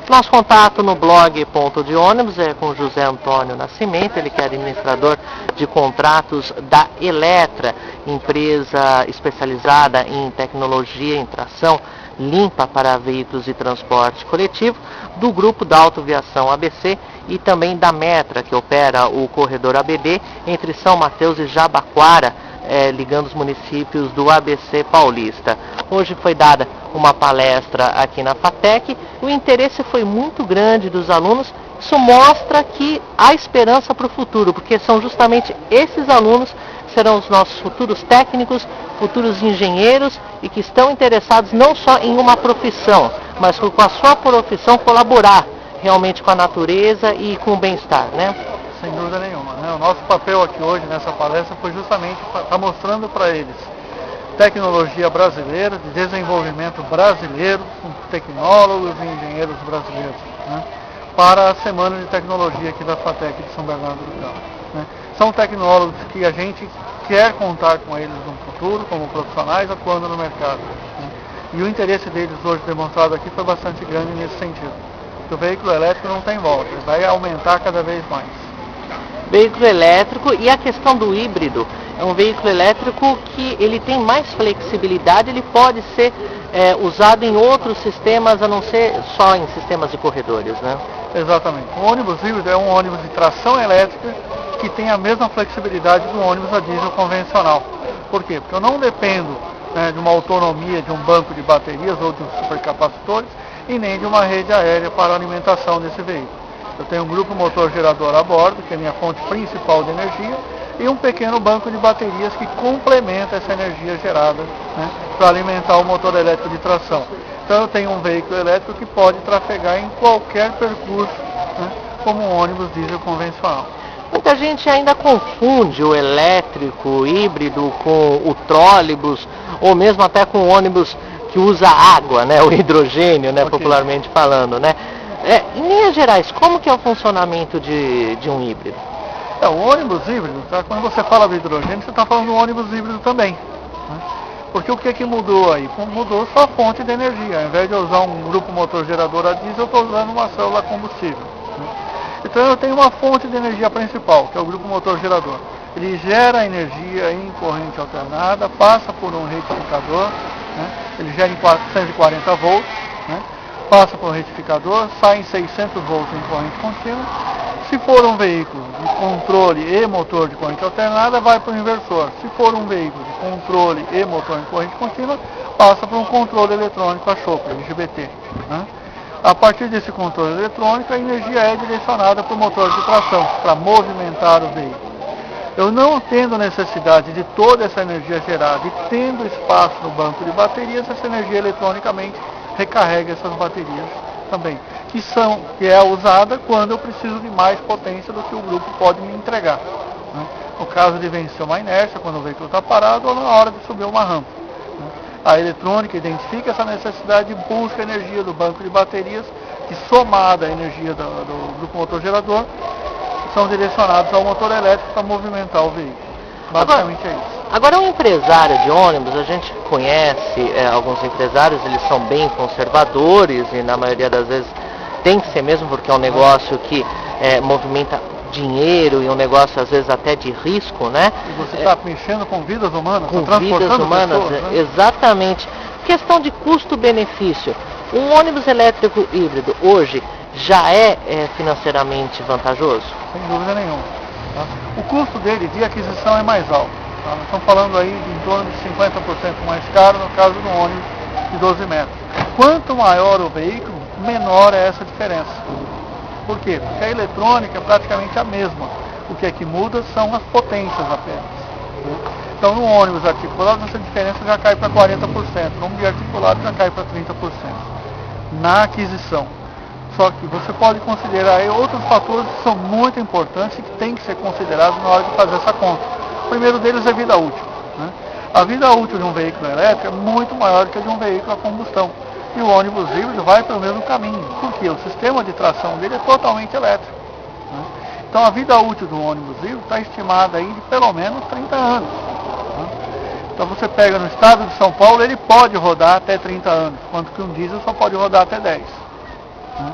Nosso contato no blog Ponto de Ônibus é com José Antônio Nascimento, ele que é administrador de contratos da Eletra, empresa especializada em tecnologia em tração limpa para veículos de transporte coletivo, do grupo da Autoviação ABC e também da Metra, que opera o corredor ABD entre São Mateus e Jabaquara, ligando os municípios do ABC Paulista. Hoje foi dada uma palestra aqui na FATEC, o interesse foi muito grande dos alunos. Isso mostra que há esperança para o futuro, porque são justamente esses alunos que serão os nossos futuros técnicos, futuros engenheiros e que estão interessados não só em uma profissão, mas com a sua profissão colaborar realmente com a natureza e com o bem-estar, né? Sem dúvida nenhuma, né? O nosso papel aqui hoje nessa palestra foi justamente estar mostrando para eles tecnologia brasileira, de desenvolvimento brasileiro, com tecnólogos e engenheiros brasileiros, né? Para a Semana de Tecnologia aqui da FATEC de São Bernardo do Campo, né? São tecnólogos que a gente quer contar com eles no futuro, como profissionais atuando no mercado, né? E o interesse deles hoje demonstrado aqui foi bastante grande nesse sentido. Porque o veículo elétrico não tem volta, ele vai aumentar cada vez mais. Veículo elétrico e a questão do híbrido, é um veículo elétrico que ele tem mais flexibilidade, ele pode ser usado em outros sistemas, a não ser só em sistemas de corredores, né? Exatamente. O ônibus híbrido é um ônibus de tração elétrica que tem a mesma flexibilidade do ônibus a diesel convencional. Por quê? Porque eu não dependo, né, de uma autonomia de um banco de baterias ou de um supercapacitores e nem de uma rede aérea para a alimentação desse veículo. Eu tenho um grupo motor gerador a bordo, que é a minha fonte principal de energia, e um pequeno banco de baterias que complementa essa energia gerada, né, para alimentar o motor elétrico de tração. Então eu tenho um veículo elétrico que pode trafegar em qualquer percurso, né, como um ônibus diesel convencional. Muita gente ainda confunde o elétrico, o híbrido com o trólebus, ou mesmo até com o ônibus que usa água, né, o hidrogênio, né, okay, popularmente falando, né? Em linhas gerais, como que é o funcionamento de um híbrido? O ônibus híbrido, tá? Quando você fala do hidrogênio, você está falando do ônibus híbrido também, né? Porque o que mudou aí? Mudou só a fonte de energia. Ao invés de eu usar um grupo motor gerador a diesel, eu estou usando uma célula a combustível, né? Então eu tenho uma fonte de energia principal, que é o grupo motor gerador. Ele gera energia em corrente alternada, passa por um retificador, né? Ele gera em 440 volts, né? Passa por um retificador, sai em 600 volts em corrente contínua. Se for um veículo de controle e motor de corrente alternada, vai para o inversor. Se for um veículo de controle e motor em corrente contínua, passa por um controle eletrônico a choque, IGBT, né? A partir desse controle eletrônico, a energia é direcionada para o motor de tração, para movimentar o veículo. Eu não tendo necessidade de toda essa energia gerada e tendo espaço no banco de baterias, essa energia eletronicamente recarrega essas baterias também, que é usada quando eu preciso de mais potência do que o grupo pode me entregar, né? No caso de vencer uma inércia, quando o veículo está parado, ou na hora de subir uma rampa, né? A eletrônica identifica essa necessidade e busca a energia do banco de baterias, que somada à energia do grupo motor gerador, são direcionados ao motor elétrico para movimentar o veículo. Basicamente é isso. Agora, um empresário de ônibus, a gente conhece alguns empresários, eles são bem conservadores e na maioria das vezes tem que ser mesmo, porque é um negócio que movimenta dinheiro e um negócio às vezes até de risco, né? E você está mexendo com vidas humanas, com vidas humanas, pessoas, né? Exatamente. Questão de custo-benefício. Um ônibus elétrico híbrido hoje já é financeiramente vantajoso? Sem dúvida nenhuma, tá? O custo dele de aquisição é mais alto, tá? Nós estamos falando aí de em torno de 50% mais caro no caso do ônibus de 12 metros. Quanto maior o veículo, menor é essa diferença. Por quê? Porque a eletrônica é praticamente a mesma. O que é que muda são as potências apenas, né? Então no ônibus articulado essa diferença já cai para 40%, no biarticulado já cai para 30% na aquisição. Só que você pode considerar aí outros fatores que são muito importantes e que tem que ser considerados na hora de fazer essa conta. O primeiro deles é a vida útil, né? A vida útil de um veículo elétrico é muito maior que a de um veículo a combustão. E o ônibus híbrido vai pelo mesmo caminho, porque o sistema de tração dele é totalmente elétrico, né? Então a vida útil do ônibus híbrido está estimada aí de pelo menos 30 anos, né? Então você pega no estado de São Paulo, ele pode rodar até 30 anos, enquanto que um diesel só pode rodar até 10. Né?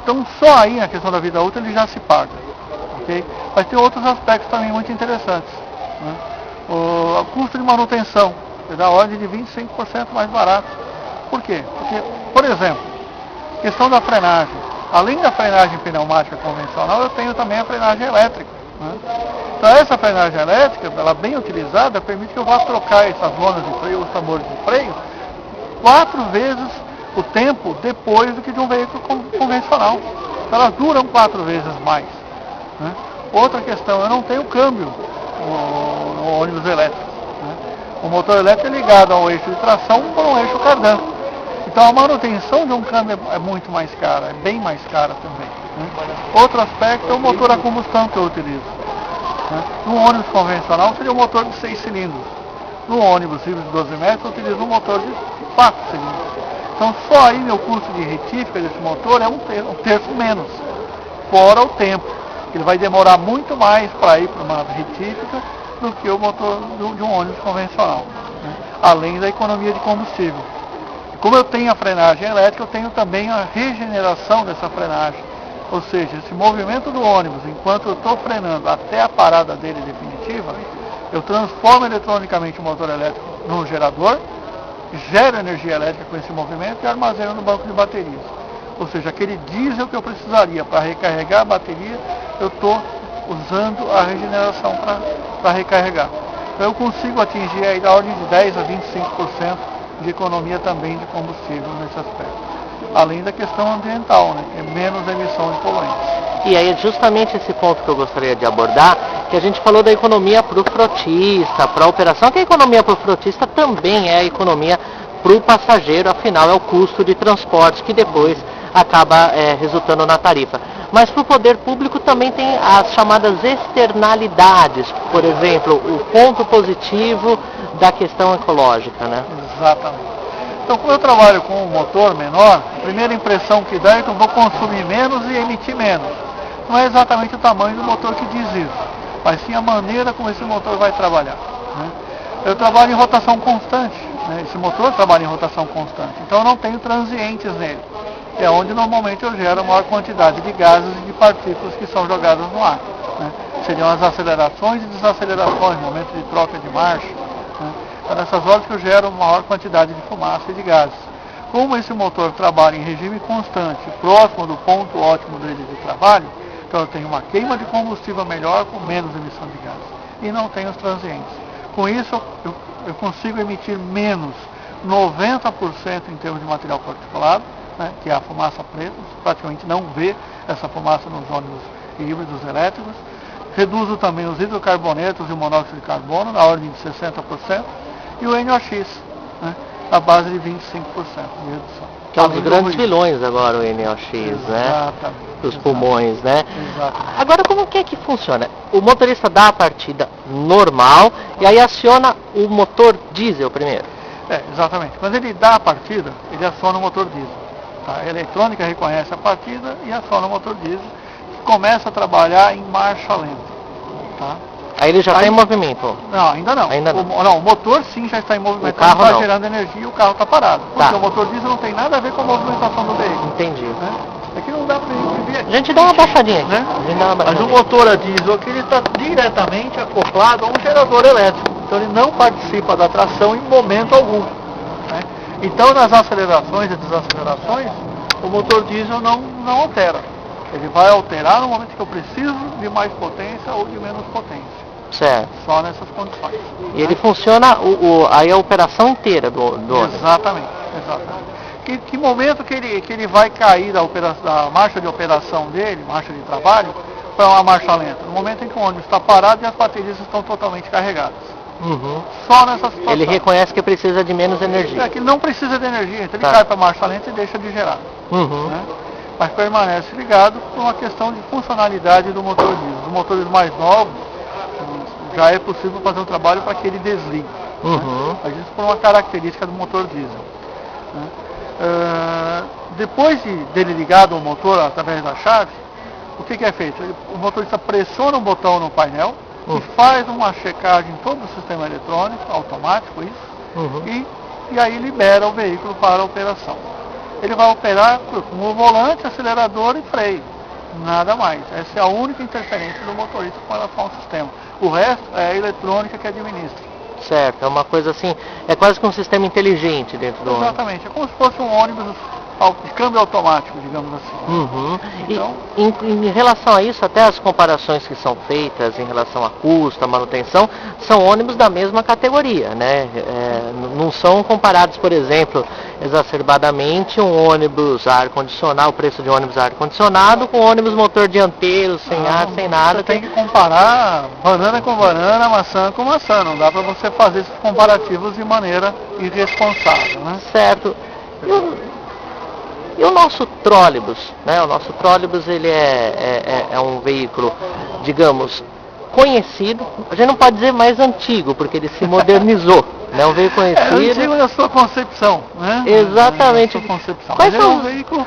Então só aí a questão da vida útil ele já se paga. Okay? Mas tem outros aspectos também muito interessantes. Né? O custo de manutenção é da ordem de 25% mais barato. Por quê? Porque, por exemplo, questão da frenagem. Além da frenagem pneumática convencional, eu tenho também a frenagem elétrica. Né? Então essa frenagem elétrica, ela bem utilizada, permite que eu vá trocar essas lonas de freio, os tambores de freio, 4 vezes o tempo depois do que de um veículo convencional. Então elas duram 4 vezes mais. Né? Outra questão, eu não tenho câmbio no ônibus elétrico. Né? O motor elétrico é ligado ao eixo de tração por um eixo cardan. Então a manutenção de um câmbio é muito mais cara, é bem mais cara também. Né? Outro aspecto é o motor a combustão que eu utilizo. Né? No ônibus convencional seria um motor de 6 cilindros. No ônibus híbrido de 12 metros eu utilizo um motor de 4 cilindros. Então só aí meu custo de retífica desse motor é um terço menos, fora o tempo. Ele vai demorar muito mais para ir para uma retífica do que o motor de um ônibus convencional. Né? Além da economia de combustível. Como eu tenho a frenagem elétrica, eu tenho também a regeneração dessa frenagem. Ou seja, esse movimento do ônibus, enquanto eu estou frenando até a parada dele definitiva, eu transformo eletronicamente o motor elétrico num gerador, gero energia elétrica com esse movimento e armazeno no banco de baterias. Ou seja, aquele diesel que eu precisaria para recarregar a bateria, eu estou usando a regeneração para recarregar. Então eu consigo atingir aí da ordem de 10 a 25% de economia também de combustível nesse aspecto. Além da questão ambiental, né, que é menos emissão de poluentes. E aí é justamente esse ponto que eu gostaria de abordar, que a gente falou da economia para o frotista, para a operação, que a economia para o frotista também é a economia para o passageiro, afinal é o custo de transporte que depois acaba resultando na tarifa. Mas para o poder público também tem as chamadas externalidades, por exemplo, o ponto positivo da questão ecológica, né? Exatamente. Então, como eu trabalho com um motor menor, a primeira impressão que dá é que eu vou consumir menos e emitir menos. Não é exatamente o tamanho do motor que diz isso, mas sim a maneira como esse motor vai trabalhar. Né? Eu trabalho em rotação constante, né? Esse motor trabalha em rotação constante, então eu não tenho transientes nele. É onde normalmente eu gero a maior quantidade de gases e de partículas que são jogadas no ar. Né? Seriam as acelerações e desacelerações, momento de troca de marcha. Né? É nessas horas que eu gero maior quantidade de fumaça e de gases. Como esse motor trabalha em regime constante, próximo do ponto ótimo dele de trabalho, então eu tenho uma queima de combustível melhor com menos emissão de gases. E não tenho os transientes. Com isso, eu consigo emitir menos 90% em termos de material particulado, né, que é a fumaça preta, você praticamente não vê essa fumaça nos ônibus híbridos elétricos. Reduzo também os hidrocarbonetos e o monóxido de carbono, na ordem de 60%, e o NOx, né, na base de 25% de redução. Que é um dos grandes vilões agora, o NOx, né? Dos pulmões, né? Exatamente. Agora, como que é que funciona? O motorista dá a partida normal e aí aciona o motor diesel primeiro? Exatamente. Quando ele dá a partida, ele aciona o motor diesel. Tá? A eletrônica reconhece a partida e aciona o motor diesel, que começa a trabalhar em marcha lenta. Tá? Aí ele já está em movimento? Não, ainda não. Ainda não. O motor sim já está em movimento, o carro está gerando energia e o carro está parado. Porque Tá. o motor diesel não tem nada a ver com a movimentação do veículo. Entendi. Né? Aqui não dá para ver aqui. A gente dá uma baixadinha aqui. Né? A gente dá uma Mas baixadinha. o motor a diesel aqui ele está diretamente acoplado a um gerador elétrico. Então ele não participa da tração em momento algum. Né? Então nas acelerações e desacelerações, o motor diesel não altera. Ele vai alterar no momento que eu preciso de mais potência ou de menos potência. Certo. Só nessas condições. E ele funciona aí a operação inteira do ônibus? Exatamente. Que momento que ele vai cair da marcha de operação dele, marcha de trabalho, para uma marcha lenta? No momento em que o ônibus está parado e as baterias estão totalmente carregadas. Uhum. Só nessa situação. Ele reconhece que precisa de menos energia. Que ele não precisa de energia, então ele Tá. cai para a marcha lenta e deixa de gerar. Uhum. Né? Mas permanece ligado por uma questão de funcionalidade do motor diesel. Os motores mais novos, já é possível fazer um trabalho para que ele desligue. Uhum. Né? Isso por uma característica do motor diesel. Né? Depois dele ligado ao motor através da chave, o que é feito? O motorista pressiona um botão no painel e faz uma checagem em todo o sistema eletrônico, automático isso, Uhum. e aí libera o veículo para a operação. Ele vai operar com o volante, acelerador e freio. Nada mais. Essa é a única interferência do motorista com relação ao sistema. O resto é a eletrônica que administra. Certo, é uma coisa assim, é quase que um sistema inteligente dentro do ônibus. Exatamente, é como se fosse um ônibus de câmbio automático, digamos assim. Uhum. Então, Em relação a isso, até as comparações que são feitas em relação a custo, a manutenção, são ônibus da mesma categoria, né? Não são comparados, por exemplo, exacerbadamente um ônibus a ar-condicionado, o preço de um ônibus a ar-condicionado com ônibus motor dianteiro, sem ar, sem nada. Você tem que comparar banana com banana, maçã com maçã. Não dá para você fazer esses comparativos de maneira irresponsável, né? Certo. E o nosso trólebus, né? O nosso trólebus ele é um veículo, digamos, conhecido. A gente não pode dizer mais antigo, porque ele se modernizou. Né? Um veículo conhecido. É antigo na sua concepção, né? Exatamente. Na sua concepção. Quais Mas são ele é um veículo,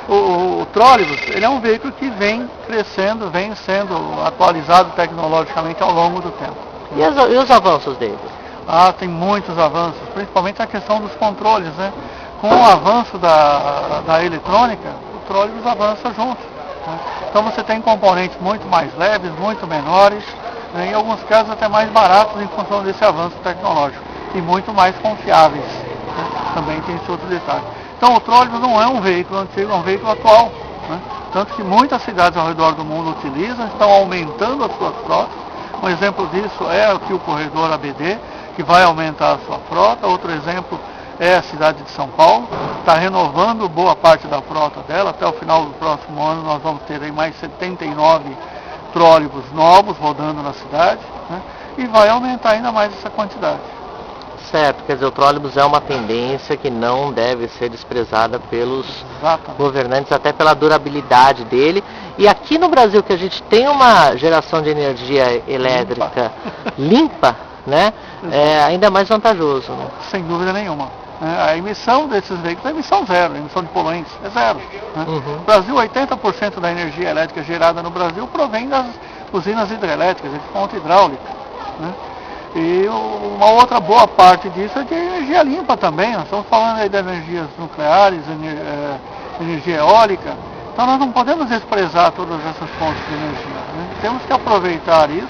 o trólebus, ele é um veículo que vem crescendo, vem sendo atualizado tecnologicamente ao longo do tempo. E os avanços dele? Tem muitos avanços, principalmente a questão dos controles, né? Com o avanço da eletrônica, o trólebus avança junto. Né? Então você tem componentes muito mais leves, muito menores, né? Em alguns casos até mais baratos em função desse avanço tecnológico e muito mais confiáveis. Né? Também tem esse outro detalhe. Então o trólebus não é um veículo antigo, é um veículo atual. Né? Tanto que muitas cidades ao redor do mundo utilizam, estão aumentando as suas frotas. Um exemplo disso é aqui o corredor ABD, que vai aumentar a sua frota. Outro exemplo é a cidade de São Paulo, está renovando boa parte da frota dela. Até o final do próximo ano nós vamos ter aí mais 79 trólebus novos rodando na cidade, né? E vai aumentar ainda mais essa quantidade. Certo, quer dizer, o trólebus é uma tendência que não deve ser desprezada pelos governantes, até pela durabilidade dele. E aqui no Brasil, que a gente tem uma geração de energia elétrica limpa, né? É ainda mais vantajoso. Né? Sem dúvida nenhuma. A emissão desses veículos é emissão zero, a emissão de poluentes é zero. Né? No Brasil, 80% da energia elétrica gerada no Brasil provém das usinas hidrelétricas, de fonte hidráulica. Né? E uma outra boa parte disso é de energia limpa também. Nós estamos falando aí de energias nucleares, energia eólica. Então nós não podemos desprezar todas essas fontes de energia. Né? Temos que aproveitar isso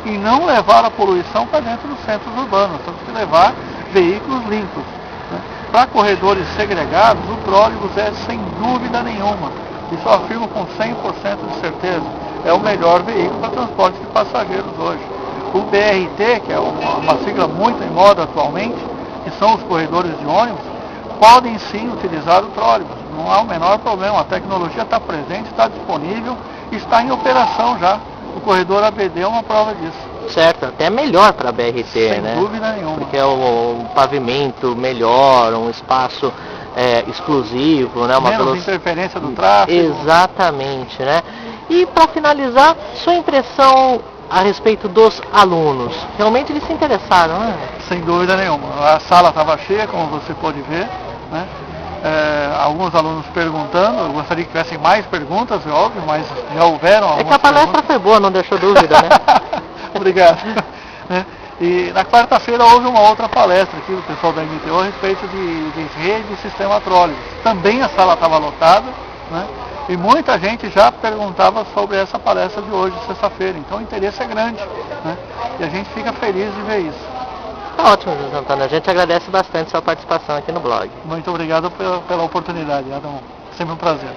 e não levar a poluição para dentro dos centros urbanos. Temos que levar veículos limpos. Né? Para corredores segregados, o trólebus é sem dúvida nenhuma, isso eu afirmo com 100% de certeza, é o melhor veículo para transporte de passageiros hoje. O BRT, que é uma sigla muito em moda atualmente, que são os corredores de ônibus, podem sim utilizar o trólebus, não há o menor problema, a tecnologia está presente, está disponível, está em operação já. O corredor ABD é uma prova disso. Certo, até melhor para a BRT, sem né? Sem dúvida nenhuma. Porque é um pavimento melhor, um espaço exclusivo, né? Menos interferência do tráfego. Exatamente, né? E para finalizar, sua impressão a respeito dos alunos. Realmente eles se interessaram, né? Sem dúvida nenhuma. A sala estava cheia, como você pode ver, né? Alguns alunos perguntando, eu gostaria que tivessem mais perguntas, é óbvio, mas já houveram algumas. É que a palestra foi boa, não deixou dúvida, né? Obrigado. E na quarta-feira houve uma outra palestra aqui do pessoal da MTO a respeito de rede e sistema trólebus. Também a sala estava lotada, né? E muita gente já perguntava sobre essa palestra de hoje, sexta-feira. Então o interesse é grande, né? E a gente fica feliz de ver isso. Tá ótimo, José Antônio. A gente agradece bastante sua participação aqui no blog. Muito obrigado pela oportunidade, Adão. Sempre um prazer.